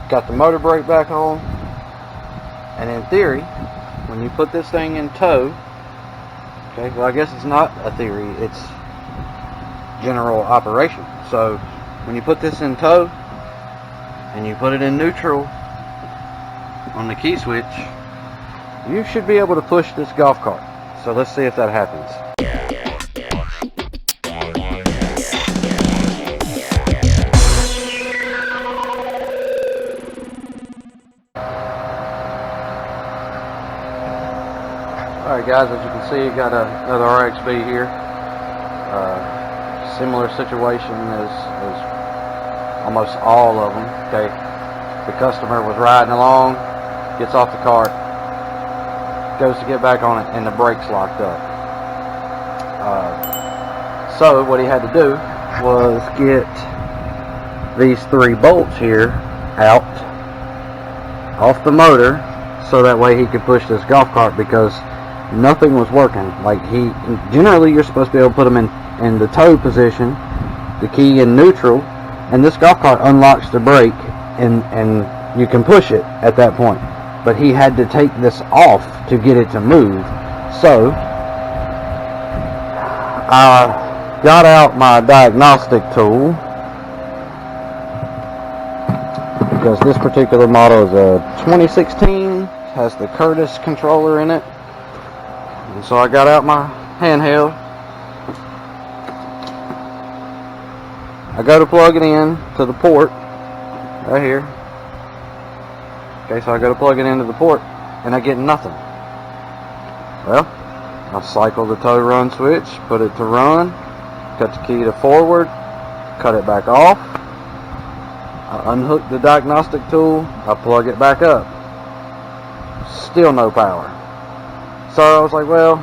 got the motor brake back on, and in theory, when you put this thing in tow, okay, well I guess it's not a theory, it's general operation. So when you put this in tow and you put it in neutral on the key switch, you should be able to push this golf cart. So let's see if that happens. Alright guys, as you can see, got another RXV here. Similar situation as almost all of them. Okay, the customer was riding along, gets off the cart, goes to get back on it, and the brake's locked up. So what he had to do was get these 3 bolts here out off the motor, so that way he could push this golf cart, because nothing was working. Like, generally you're supposed to be able to put them in the tow position, the key in neutral, and this golf cart unlocks the brake, and you can push it at that point. But he had to take this off to get it to move. So I got out my diagnostic tool, because this particular model is a 2016, has the Curtis controller in it. And so I got out my handheld. I go to plug it in to the port right here. Okay, so I go to plug it into the port and I get nothing. Well, I cycle the tow run switch, put it to run, cut the key to forward, cut it back off. I unhook the diagnostic tool, I plug it back up. Still no power. So I was like, well,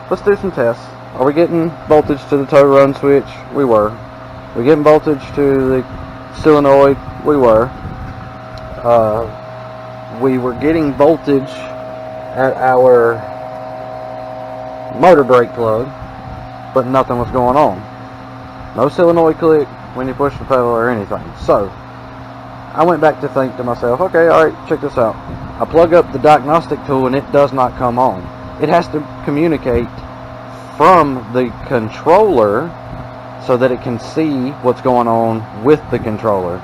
let's do some tests. Are we getting voltage to the tow run switch? We were. We getting voltage to the solenoid? We were. We were getting voltage at our motor brake plug, but nothing was going on. No solenoid click when you push the pedal or anything. So I went back to think to myself, okay, alright, check this out. I plug up the diagnostic tool and it does not come on. It has to communicate from the controller so that it can see what's going on with the controller.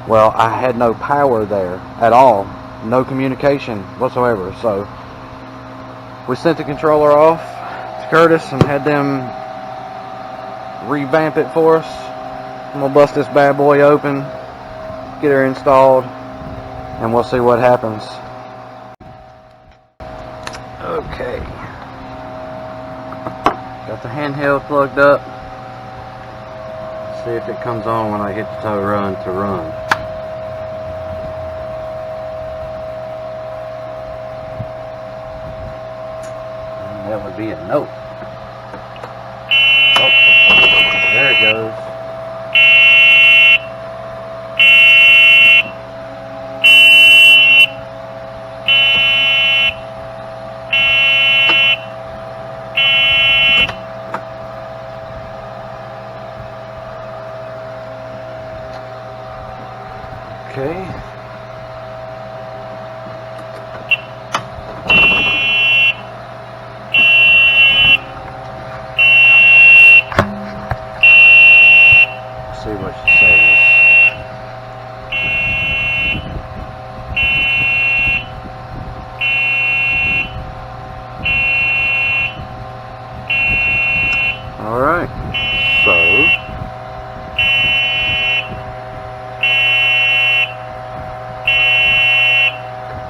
Well, I had no power there at all. No communication whatsoever. So we sent the controller off to Curtis and had them revamp it for us. I'm going to bust this bad boy open, get her installed, and we'll see what happens. Okay, got the handheld plugged up. See if it comes on when I hit the tow run to run. And that would be a no. Oh, there it goes. Okay. Let's see what she says. All right. So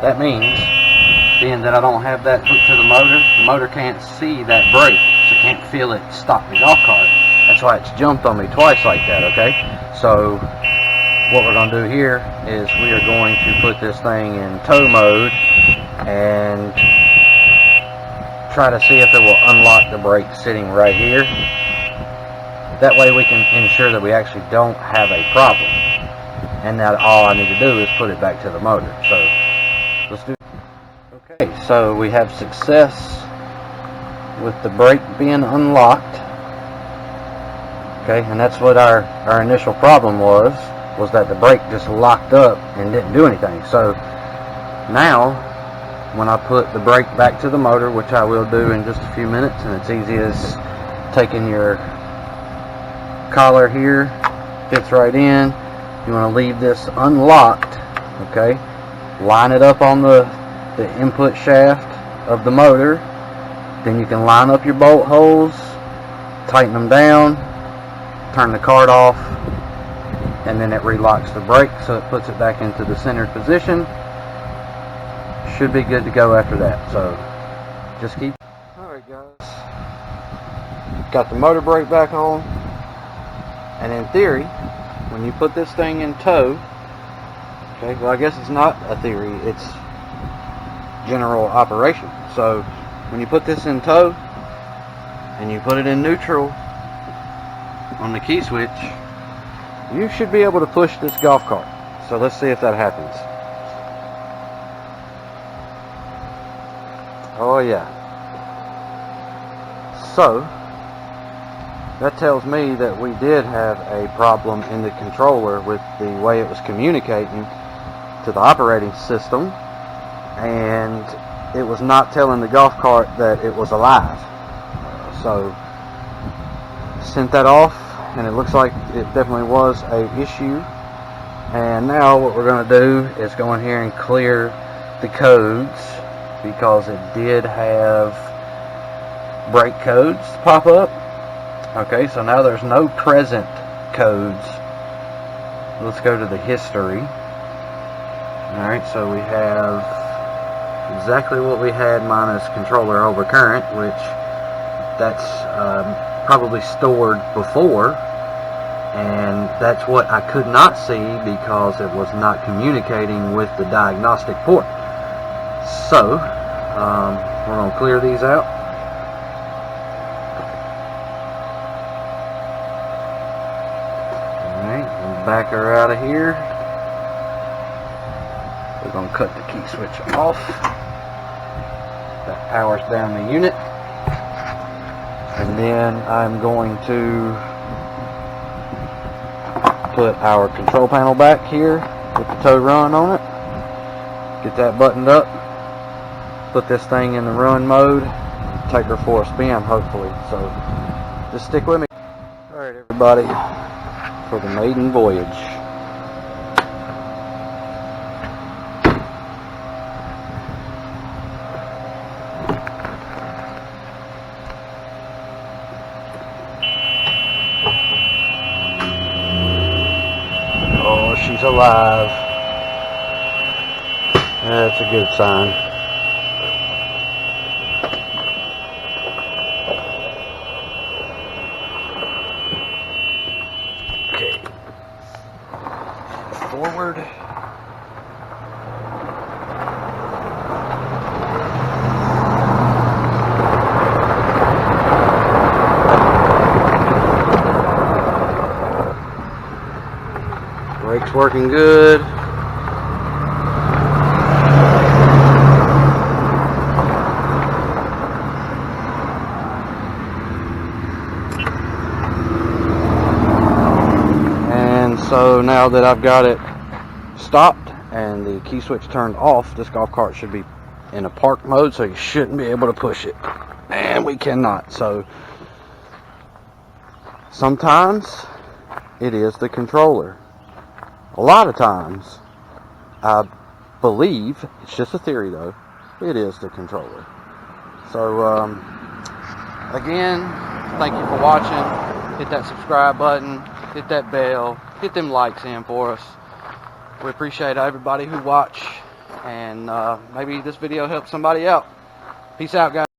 that means, being that I don't have that hooked to the motor can't see that brake, so can't feel it stop the golf cart. That's why it's jumped on me twice like that, okay? So what we're going to do here is we are going to put this thing in tow mode and try to see if it will unlock the brake sitting right here. That way we can ensure that we actually don't have a problem. And now all I need to do is put it back to the motor. So let's do it. Okay, so we have success with the brake being unlocked. Okay, and that's what our initial problem was. was that the brake just locked up and didn't do anything. So now when I put the brake back to the motor, which I will do in just a few minutes, and it's easy as taking your collar here, fits right in. You want to leave this unlocked, okay? Line it up on the input shaft of the motor. Then you can line up your bolt holes, tighten them down, turn the cart off, and then it relocks the brake, so it puts it back into the centered position. Should be good to go after that. So just keep. Alright guys, got the motor brake back on, and in theory, when you put this thing in tow, okay, well I guess it's not a theory, it's general operation. So when you put this in tow and you put it in neutral on the key switch, you should be able to push this golf cart. So let's see if that happens. Oh yeah. So that tells me that we did have a problem in the controller with the way it was communicating to the operating system, and it was not telling the golf cart that it was alive. So sent that off, and it looks like it definitely was a issue. And now what we're going to do is go in here and clear the codes, because it did have brake codes pop up. Okay, so now there's no present codes. Let's go to the history. Alright, so we have exactly what we had minus controller overcurrent, which that's probably stored before, and that's what I could not see because it was not communicating with the diagnostic port. So we're going to clear these out. Alright, we'll back her out of here. We're going to cut the key switch off. That powers down the unit. And then I'm going to put our control panel back here with the tow run on it. Get that buttoned up. Put this thing in the run mode. Take her for a spin, hopefully. So just stick with me. Alright everybody, for the maiden voyage. Oh, she's alive. That's a good sign. Okay. Forward. Brake's working good. And so now that I've got it stopped and the key switch turned off, this golf cart should be in a park mode, so you shouldn't be able to push it. And we cannot. So sometimes it is the controller. A lot of times, I believe, it's just a theory though, it is the controller. So, again, thank you for watching. Hit that subscribe button, hit that bell, hit them likes in for us. We appreciate everybody who watch, and maybe this video helps somebody out. Peace out, guys.